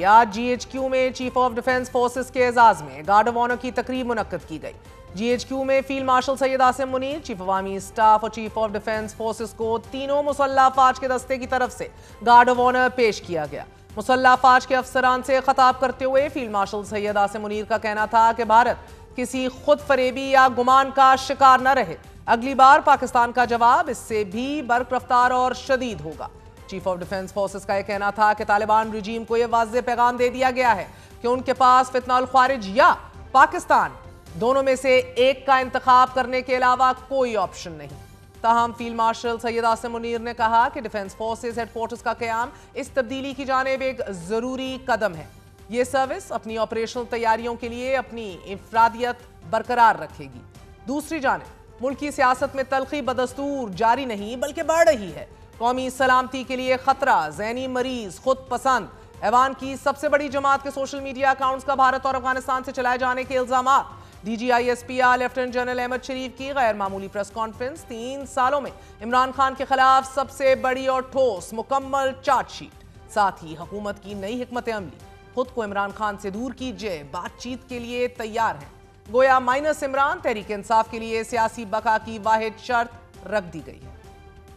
آج G H Q میں chief of defence forces کے اعزاز میں گارڈ آف آنر کی تقریب منعقد کی گئی۔ جی ایچ کیو میں field marshal Syed Asim Munir, chief عوامی اسٹاف اور چیف آف ڈیفنس فورسز کو تینوں مسلح افواج کے دستے کی طرف سے گارڈ آف آنر پیش کیا گیا۔ مسلح افواج کے افسران سے خطاب کرتے ہوئے فیلڈ مارشل سید عاصم منیر کا کہنا تھا کہ بھارت کسی خود فریبی یا گمان کا شکار نہ رہے۔ اگلی بار پاکستان کا جواب اس سے بھی برق رفتار اور شدید ہوگا۔ چیف آف ڈیفنس فورسز کا یہ کہنا تھا کہ طالبان رجیم کو یہ واضح پیغام دے دیا گیا ہے کہ ان کے پاس فتنہ الخوارج یا پاکستان دونوں میں سے ایک کا انتخاب کرنے کے علاوہ کوئی آپشن نہیں۔ تاہم فیلڈ مارشل سید عاصم منیر نے کہا کہ ڈیفنس فورسز ہیڈ کوارٹرز کا قیام اس تبدیلی کی جانب ایک ضروری قدم ہے۔ یہ سروس اپنی آپریشنل تیاریوں کے لیے اپنی انفرادیت برقرار رکھے گی۔ دوسری جانب ملکی سیاست میں تلخی بدستور جاری نہیں بلکہ بڑھ رہی ہے۔ قومی سلامتی کے لیے خطرہ، ذہنی مریض، خود پسند، ایوان کی سب سے بڑی جماعت کے سوشل میڈیا اکاؤنٹس کا بھارت اور افغانستان سے چلائے جانے کے الزامات۔ D G I S P R lieutenant general Ahmed Sharif کی غیر معمولی پریس کانفرنس۔ 3 سالوں میں عمران خان کے خلاف سب سے بڑی اور ٹھوس مکمل چارج شیٹ، ساتھ ہی حکومت کی نئی حکمت عملی۔ خود کو عمران خان سے دور کیجئے، بات چیت کے لیے تیار ہیں۔ گویا مائنس عمران تحریک انصاف کے لیے سیاسی بقا کی واحد شرط رکھ دی گئی ہے۔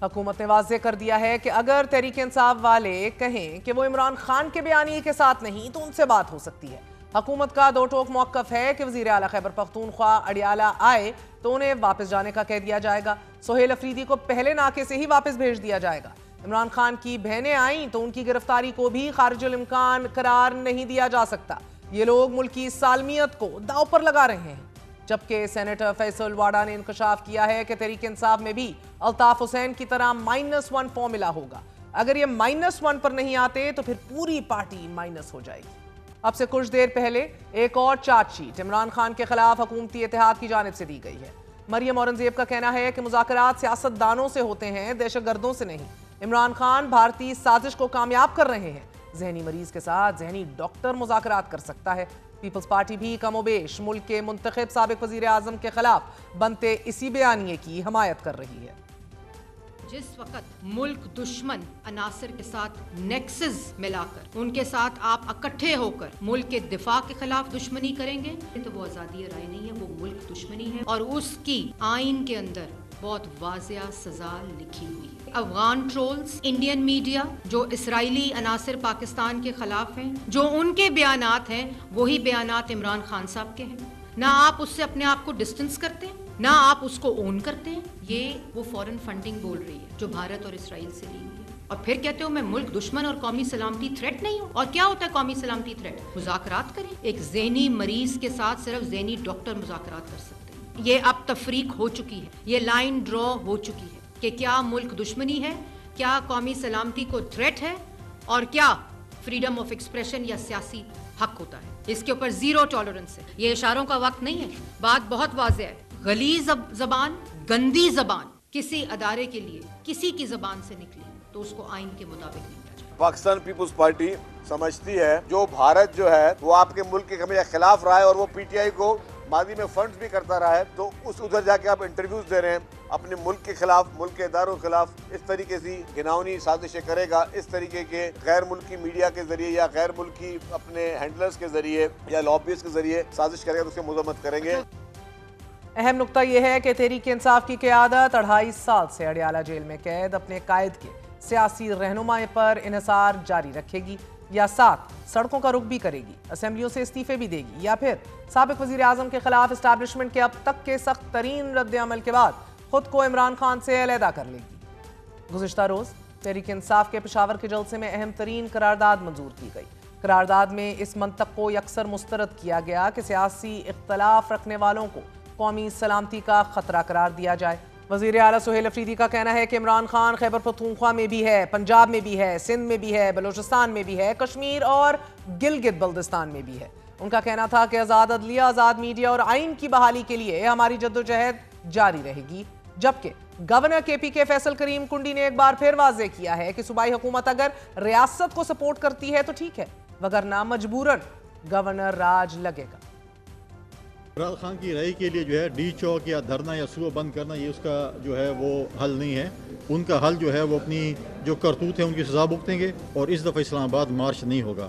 حکومت نے واضح کر دیا ہے کہ اگر تحریک انصاف والے کہیں کہ وہ عمران خان کے بیانیے کے ساتھ نہیں تو ان سے بات ہو سکتی ہے۔ حکومت کا دو ٹوک موقف ہے کہ وزیر اعلیٰ خیبر پختونخوا اڈیالہ آئے تو انہیں واپس جانے کا کہہ دیا جائے گا، سہیل افریدی کو پہلے ناکے سے ہی واپس بھیج دیا جائے گا۔ عمران خان کی بہنیں آئیں تو ان کی گرفتاری کو بھی خارج الامکان قرار نہیں دیا جا سکتا۔ یہ لوگ ملکی سالمیت کو داؤ پر لگا رہے ہیں۔ جبکہ سینیٹر فیصل واڈا نے انکشاف کیا ہے کہ تحریک انصاف میں بھی الطاف حسین کی طرح -1 فارمولا ہوگا۔ اگر یہ -1 پر نہیں آتے تو پھر پوری پارٹی مائنس ہو جائے گی۔ اب سے کچھ دیر پہلے ایک اور چارج شیٹ عمران خان کے خلاف حکومتی اتحاد کی جانب سے دی گئی ہے۔ مریم اورنگزیب کا کہنا ہے کہ مذاکرات سیاست دانوں سے ہوتے ہیں، دہشت گردوں سے نہیں۔ عمران خان بھارتی سازش کو کامیاب کر رہے ہیں۔ ذہنی مریض کے ساتھ ذہنی ڈاکٹر مذاکرات کر سکتا ہے۔ پیپلز پارٹی بھی کم و بیش ملک کے منتخب سابق وزیر اعظم کے خلاف بنتے اسی بیانیے کی حمایت کر رہی ہے۔ جس وقت ملک دشمن عناصر کے ساتھ نیکسز ملا کر ان کے ساتھ آپ اکٹھے ہو کر ملک کے دفاع کے خلاف دشمنی کریں گے تو وہ آزادی رائے نہیں ہے، وہ ملک دشمنی ہے، اور اس کی آئین کے اندر بہت واضح سزا لکھی ہوئی ہے۔ افغان ٹرولز، انڈین میڈیا جو اسرائیلی عناصر پاکستان کے خلاف ہیں، جو ان کے بیانات ہیں وہی بیانات عمران خان صاحب کے ہیں۔ نہ آپ اس سے اپنے آپ کو ڈسٹنس کرتے ہیں، نہ آپ اس کو اون کرتے ہیں۔ یہ وہ فورن فنڈنگ بول رہی ہے جو بھارت اور اسرائیل سے لی ہوئی ہے، اور پھر کہتے ہو میں ملک دشمن اور قومی سلامتی تھریٹ نہیں ہوں۔ اور کیا ہوتا ہے قومی سلامتی تھریٹ؟ مذاکرات کریں۔ ایک ذہنی مریض کے ساتھ صرف ذہنی ڈاکٹر مذاکرات کر سکتے ہیں۔ یہ اب تفریق ہو چکی ہے، یہ لائن ڈرا ہو چکی ہے کہ کیا ملک دشمنی ہے، کیا قومی سلامتی کو تھریٹ ہے، اور کیا فریڈم آف ایکسپریشن یا سیاسی حق ہوتا ہے۔ اس کے اوپر زیرو ٹالرنس ہے۔ یہ اشاروں کا وقت نہیں ہے، بات بہت واضح ہے۔ غلیظ زبان، گندی زبان کسی ادارے کے لیے کسی کی زبان سے نکلی تو اس کو آئین کے مطابق نکلا جائے۔ پاکستان پیپلز پارٹی سمجھتی ہے جو بھارت جو ہے وہ آپ کے ملک کے ہمیشہ خلاف رہا ہے اور وہ پی ٹی آئی کو ماضی میں فنڈز بھی کرتا رہا ہے، تو اس ادھر جا کے آپ انٹرویوز دے رہے ہیں اپنے ملک کے خلاف، ملک کے اداروں کے خلاف، اس طریقے سے گھناؤنی سازشیں کرے گا، اس طریقے کے غیر ملکی میڈیا کے ذریعے یا غیر ملکی اپنے ہینڈلرز کے ذریعے یا لابیز کے ذریعے سازش کرے گا تو اس کی مذمت کریں گے۔ اہم نقطہ یہ ہے کہ تحریک انصاف کی قیادت 2.5 سال سے اڈیالہ جیل میں قید اپنے قائد کے سیاسی رہنمائی پر انحصار جاری رکھے گی، یا ساتھ سڑکوں کا رخ بھی کرے گی، اسمبلیوں سے استعفے بھی دے گی، یا پھر سابق وزیر اعظم کے خلاف اسٹیبلشمنٹ کے اب تک کے سخت ترین رد عمل کے بعد خود کو عمران خان سے علیحدہ کر لے گی۔ گزشتہ روز تحریک انصاف کے پشاور کے جلسے میں اہم ترین قرارداد منظور کی گئی۔ قرارداد میں اس منطق کو یکسر مسترد کیا گیا کہ سیاسی اختلاف رکھنے والوں کو قومی سلامتی کا خطرہ قرار دیا جائے۔ وزیر اعلیٰ سہیل افریدی کا کہنا ہے کہ عمران خان خیبر پختونخوا میں بھی ہے، پنجاب میں بھی ہے، سندھ میں بھی ہے، بلوچستان میں بھی ہے، کشمیر اور گلگت بلتستان میں بھی ہے۔ ان کا کہنا تھا کہ آزاد عدلیہ، آزاد میڈیا اور آئین کی بحالی کے لیے ہماری جدوجہد جاری رہے گی۔ جبکہ گورنر کے پی کے فیصل کریم کنڈی نے ایک بار پھر واضح کیا ہے کہ صوبائی حکومت اگر ریاست کو سپورٹ کرتی ہے تو ٹھیک ہے، وگرنہ مجبوراً گورنر راج لگے گا۔ عمران خان کی رہائی کے لیے جو ہے ڈی چوک یا دھرنا یا صوبہ بند کرنا یہ اس کا جو ہے وہ حل نہیں ہے۔ ان کا حل جو ہے وہ اپنی جو کرتوت ہے ان کی سزا بھگتیں گے، اور اس دفعہ اسلام آباد مارچ نہیں ہوگا۔